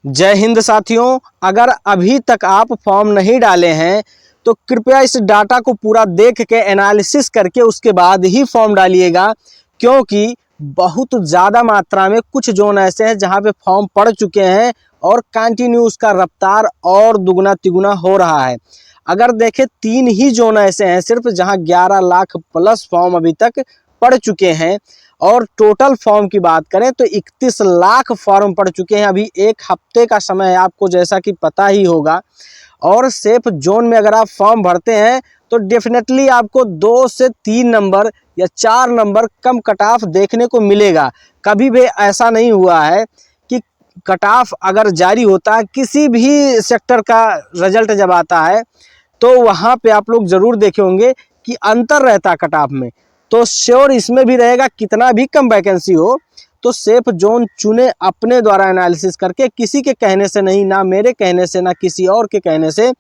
जय हिंद साथियों, अगर अभी तक आप फॉर्म नहीं डाले हैं तो कृपया इस डाटा को पूरा देख के एनालिसिस करके उसके बाद ही फॉर्म डालिएगा, क्योंकि बहुत ज़्यादा मात्रा में कुछ जोन ऐसे हैं जहां पे फॉर्म पड़ चुके हैं और कंटिन्यू उसका रफ्तार और दुगना तिगुना हो रहा है। अगर देखें 3 ही जोन ऐसे हैं सिर्फ जहां 11 लाख प्लस फॉर्म अभी तक पड़ चुके हैं, और टोटल फॉर्म की बात करें तो 31 लाख फॉर्म पड़ चुके हैं। अभी एक हफ्ते का समय है आपको, जैसा कि पता ही होगा। और सेफ जोन में अगर आप फॉर्म भरते हैं तो डेफिनेटली आपको 2 से 3 नंबर या 4 नंबर कम कट ऑफ देखने को मिलेगा। कभी भी ऐसा नहीं हुआ है कि कट ऑफ अगर जारी होता है किसी भी सेक्टर का रिजल्ट जब आता है तो वहाँ पे आप लोग ज़रूर देखे होंगे कि अंतर रहता कट ऑफ में। तो श्योर इसमें भी रहेगा, कितना भी कम वैकेंसी हो तो सेफ जोन चुने अपने द्वारा एनालिसिस करके, किसी के कहने से नहीं, ना मेरे कहने से ना किसी और के कहने से।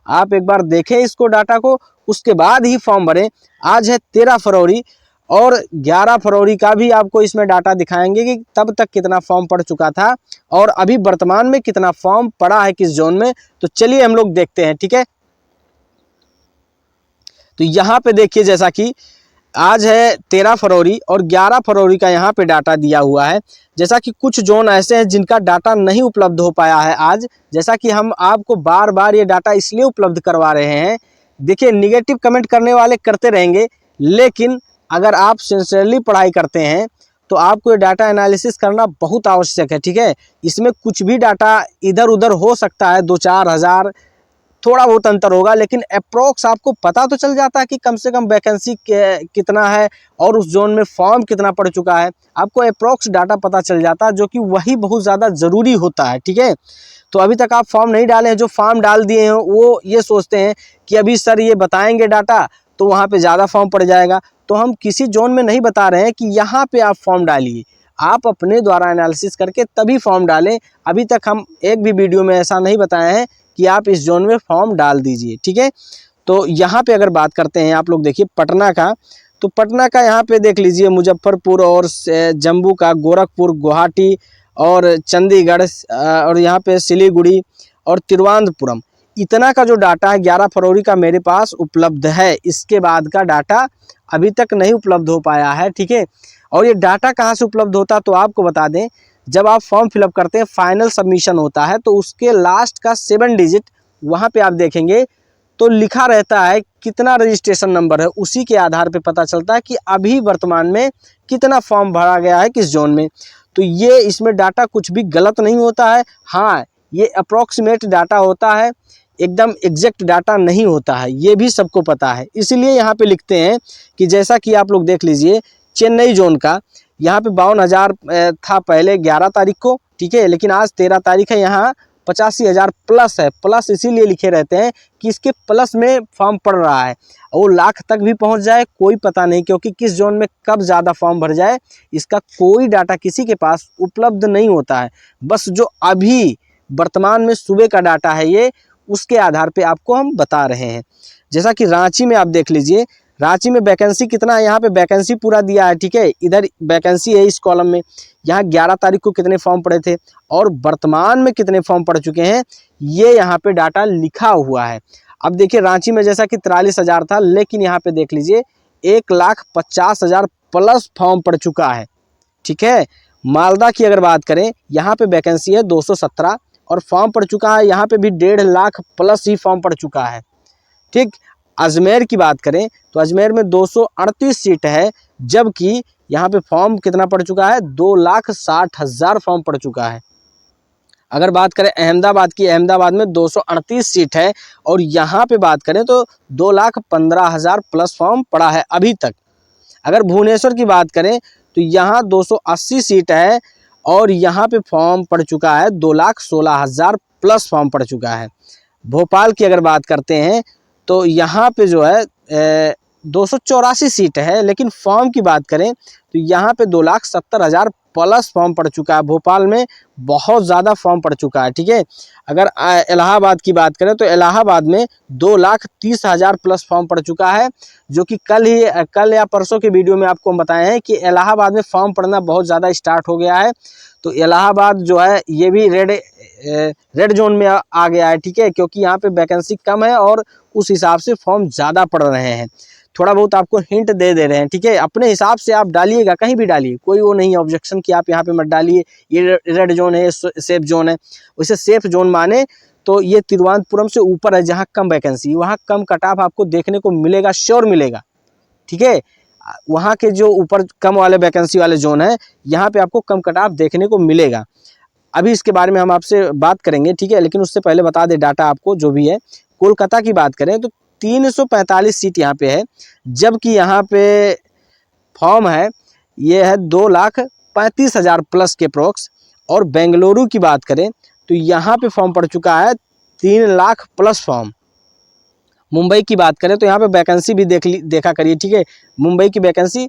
आप एक बार देखें इसको डाटा को, उसके बाद ही फॉर्म भरें। आज है 13 फरवरी और 11 फरवरी का भी आपको इसमें डाटा दिखाएंगे कि तब तक कितना फॉर्म पड़ चुका था और अभी वर्तमान में कितना फॉर्म पड़ा है किस जोन में। तो चलिए हम लोग देखते हैं, ठीक है। तो यहाँ पे देखिए, जैसा कि आज है 13 फरवरी और 11 फरवरी का यहाँ पे डाटा दिया हुआ है। जैसा कि कुछ जोन ऐसे हैं जिनका डाटा नहीं उपलब्ध हो पाया है आज, जैसा कि हम आपको बार बार ये डाटा इसलिए उपलब्ध करवा रहे हैं। देखिए, निगेटिव कमेंट करने वाले करते रहेंगे, लेकिन अगर आप सिंसियरली पढ़ाई करते हैं तो आपको ये डाटा एनालिसिस करना बहुत आवश्यक है, ठीक है। इसमें कुछ भी डाटा इधर उधर हो सकता है, 2-4 हज़ार थोड़ा बहुत अंतर होगा, लेकिन अप्रोक्स आपको पता तो चल जाता है कि कम से कम वैकेंसी कितना है और उस जोन में फॉर्म कितना पड़ चुका है। आपको अप्रोक्स डाटा पता चल जाता है, जो कि वही बहुत ज़्यादा ज़रूरी होता है, ठीक है। तो अभी तक आप फॉर्म नहीं डाले हैं, जो फॉर्म डाल दिए हैं वो ये सोचते हैं कि अभी सर ये बताएंगे डाटा तो वहाँ पे ज़्यादा फॉर्म पड़ जाएगा। तो हम किसी जोन में नहीं बता रहे हैं कि यहाँ पे आप फॉर्म डालिए, आप अपने द्वारा एनालिसिस करके तभी फॉर्म डालें। अभी तक हम एक भी वीडियो में ऐसा नहीं बताए हैं कि आप इस जोन में फॉर्म डाल दीजिए, ठीक है। तो यहाँ पे अगर बात करते हैं, आप लोग देखिए पटना का, तो पटना का यहाँ पे देख लीजिए मुजफ्फरपुर और जम्मू का, गोरखपुर, गुवाहाटी और चंडीगढ़ और यहाँ पे सिलीगुड़ी और तिरुवनंतपुरम, इतना का जो डाटा है 11 फरवरी का मेरे पास उपलब्ध है। इसके बाद का डाटा अभी तक नहीं उपलब्ध हो पाया है, ठीक है। और ये डाटा कहाँ से उपलब्ध होता तो आपको बता दें, जब आप फॉर्म फिलअप करते हैं, फाइनल सबमिशन होता है, तो उसके लास्ट का 7 डिजिट वहाँ पे आप देखेंगे तो लिखा रहता है कितना रजिस्ट्रेशन नंबर है। उसी के आधार पे पता चलता है कि अभी वर्तमान में कितना फॉर्म भरा गया है किस जोन में। तो ये इसमें डाटा कुछ भी गलत नहीं होता है। हाँ, ये अप्रॉक्सीमेट डाटा होता है, एकदम एग्जैक्ट डाटा नहीं होता है, ये भी सबको पता है। इसलिए यहाँ पे लिखते हैं कि जैसा कि आप लोग देख लीजिए चेन्नई जोन का, यहाँ पे 52,000 था पहले 11 तारीख को, ठीक है, लेकिन आज 13 तारीख है, यहाँ 85,000 प्लस है। प्लस इसीलिए लिखे रहते हैं कि इसके प्लस में फॉर्म पड़ रहा है। वो लाख तक भी पहुंच जाए कोई पता नहीं, क्योंकि किस जोन में कब ज़्यादा फॉर्म भर जाए इसका कोई डाटा किसी के पास उपलब्ध नहीं होता है। बस जो अभी वर्तमान में सुबह का डाटा है ये, उसके आधार पे आपको हम बता रहे हैं। जैसा कि रांची में आप देख लीजिए, रांची में वैकेंसी कितना है, यहाँ पे वैकेंसी पूरा दिया है, ठीक है। इधर वैकेंसी है इस कॉलम में, यहाँ 11 तारीख को कितने फॉर्म पड़े थे और वर्तमान में कितने फॉर्म पड़ चुके हैं, ये यहाँ पे डाटा लिखा हुआ है। अब देखिए रांची में जैसा कि 43,000 था, लेकिन यहाँ पे देख लीजिए 1,50,000 प्लस फॉर्म पड़ चुका है, ठीक है। मालदा की अगर बात करें, यहाँ पे वैकेंसी है 217 और फॉर्म पड़ चुका है यहाँ पे भी 1.5 लाख प्लस ही फॉर्म पड़ चुका है, ठीक। अजमेर की बात करें तो अजमेर में 238 सीट है, जबकि यहाँ पे फॉर्म कितना पड़ चुका है, 2,60,000 फॉर्म पड़ चुका है। अगर बात करें अहमदाबाद की, अहमदाबाद में 238 सीट है और यहाँ पे बात करें तो 2,15,000 प्लस फॉर्म पड़ा है अभी तक। अगर भुवनेश्वर की बात करें तो यहाँ 280 सीट है और यहाँ पे फॉर्म पड़ चुका है 2,16,000 प्लस फॉर्म पड़ चुका है। भोपाल की अगर बात करते हैं तो यहाँ पे जो है 284 सीट है, लेकिन फॉर्म की बात करें तो यहाँ पे 2,70,000 प्लस फॉर्म पड़ चुका है। भोपाल में बहुत ज़्यादा फॉर्म पड़ चुका है, ठीक है। अगर इलाहाबाद की बात करें तो इलाहाबाद में 2,30,000 प्लस फॉर्म पड़ चुका है, जो कि कल या परसों के वीडियो में आपको हम बताए हैं कि इलाहाबाद में फॉर्म पड़ना बहुत ज़्यादा स्टार्ट हो गया है। तो इलाहाबाद जो है ये भी रेड रेड जोन में आ गया है, ठीक है, क्योंकि यहाँ पे वैकेंसी कम है और उस हिसाब से फॉर्म ज़्यादा पड़ रहे हैं। थोड़ा बहुत आपको हिंट दे रहे हैं, ठीक है, अपने हिसाब से आप डालिएगा, कहीं भी डालिए, कोई वो नहीं है ऑब्जेक्शन कि आप यहाँ पे मत डालिए, ये रेड जोन है, सेफ जोन है। वैसे सेफ जोन माने तो ये तिरुवनंतपुरम से ऊपर है, जहाँ कम वैकेंसी, वहाँ कम कट ऑफ आपको देखने को मिलेगा, श्योर मिलेगा, ठीक है। वहाँ के जो ऊपर कम वाले वैकेंसी वाले जोन है, यहाँ पे आपको कम कट ऑफ देखने को मिलेगा। अभी इसके बारे में हम आपसे बात करेंगे, ठीक है, लेकिन उससे पहले बता दें डाटा आपको जो भी है। कोलकाता की बात करें तो 345 सीट यहाँ पे है, जबकि यहाँ पे फॉर्म है ये है 2,35,000 प्लस के प्रोक्स। और बेंगलुरु की बात करें तो यहाँ पे फॉर्म पड़ चुका है 3 लाख प्लस फॉर्म। मुंबई की बात करें तो यहाँ पे वैकेंसी भी देखा करिए, ठीक है, मुंबई की वैकेंसी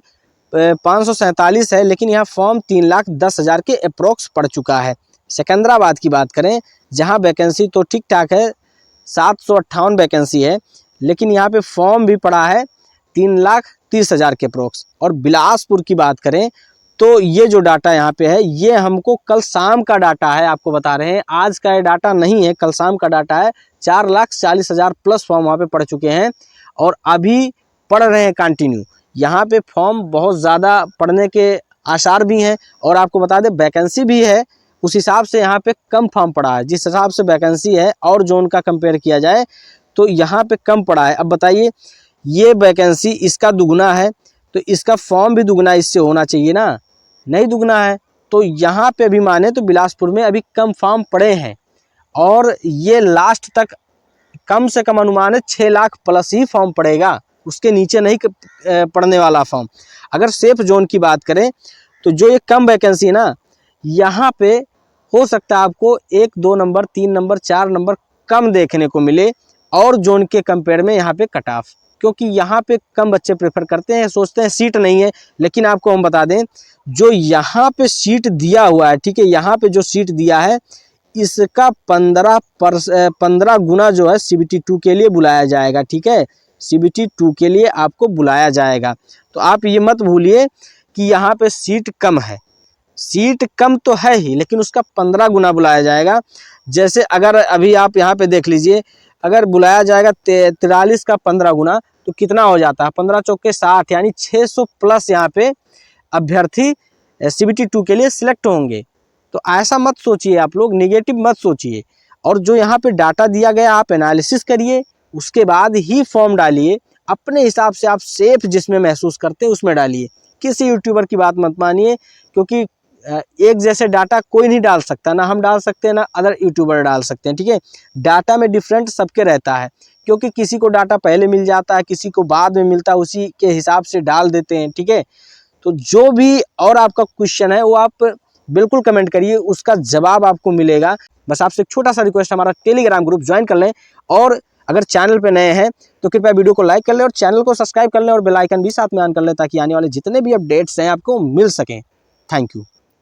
547 है, लेकिन यहाँ फॉर्म 3,10,000 के अप्रोक्स पड़ चुका है। सिकंदराबाद की बात करें जहाँ वैकेंसी तो ठीक ठाक है, 758 वैकेंसी है, लेकिन यहाँ पे फॉर्म भी पड़ा है 3,30,000 के अप्रोक्स। और बिलासपुर की बात करें तो ये जो डाटा यहाँ पे है ये हमको कल शाम का डाटा है, आपको बता रहे हैं, आज का ये डाटा नहीं है, कल शाम का डाटा है। 4,40,000 प्लस फॉर्म वहाँ पे पड़ चुके हैं और अभी पढ़ रहे हैं कंटिन्यू। यहाँ पे फॉर्म बहुत ज़्यादा पढ़ने के आसार भी हैं और आपको बता दें वैकेंसी भी है, उस हिसाब से यहाँ पे कम फॉर्म पड़ा है। जिस हिसाब से वैकेंसी है और जोन का कंपेयर किया जाए तो यहाँ पे कम पड़ा है। अब बताइए, ये वैकेंसी इसका दुगना है तो इसका फॉर्म भी दुगना इससे होना चाहिए ना, नहीं दुगना है। तो यहाँ पे भी माने तो बिलासपुर में अभी कम फॉर्म पड़े हैं और ये लास्ट तक कम से कम अनुमान है 6 लाख प्लस ही फॉर्म पड़ेगा, उसके नीचे नहीं पड़ने वाला फॉर्म। अगर सेफ जोन की बात करें तो जो ये कम वैकेंसी है ना, यहाँ पे हो सकता है आपको 1, 2 नंबर, 3 नंबर, 4 नंबर कम देखने को मिले और जोन के कंपेयर में यहाँ पे कट ऑफ, क्योंकि यहाँ पे कम बच्चे प्रेफर करते हैं, सोचते हैं सीट नहीं है। लेकिन आपको हम बता दें जो यहाँ पे सीट दिया हुआ है, ठीक है, यहाँ पे जो सीट दिया है इसका 15 गुना जो है CBT 2 के लिए बुलाया जाएगा, ठीक है, CBT 2 के लिए आपको बुलाया जाएगा। तो आप ये मत भूलिए कि यहाँ पे सीट कम है, सीट कम तो है ही, लेकिन उसका 15 गुना बुलाया जाएगा। जैसे अगर अभी आप यहाँ पे देख लीजिए, अगर बुलाया जाएगा 43 का 15 गुना तो कितना हो जाता है, 15 चौके 60, यानी 600 प्लस यहाँ पे अभ्यर्थी CBT 2 के लिए सिलेक्ट होंगे। तो ऐसा मत सोचिए आप लोग, निगेटिव मत सोचिए। और जो यहाँ पे डाटा दिया गया आप एनालिसिस करिए, उसके बाद ही फॉर्म डालिए, अपने हिसाब से आप सेफ जिसमें महसूस करते हैं उसमें डालिए। किसी यूट्यूबर की बात मत मानिए, क्योंकि एक जैसे डाटा कोई नहीं डाल सकता, ना हम डाल सकते हैं ना अदर यूट्यूबर डाल सकते हैं, ठीक है। डाटा में डिफरेंट सबके रहता है, क्योंकि किसी को डाटा पहले मिल जाता है, किसी को बाद में मिलता है, उसी के हिसाब से डाल देते हैं, ठीक है। तो जो भी और आपका क्वेश्चन है वो आप बिल्कुल कमेंट करिए, उसका जवाब आपको मिलेगा। बस आपसे एक छोटा सा रिक्वेस्ट, हमारा टेलीग्राम ग्रुप ज्वाइन कर लें और अगर चैनल पे नए हैं तो कृपया वीडियो को लाइक कर लें और चैनल को सब्सक्राइब कर लें और बेल आइकन भी साथ में ऑन कर लें, ताकि आने वाले जितने भी अपडेट्स हैं आपको मिल सकें। Thank you.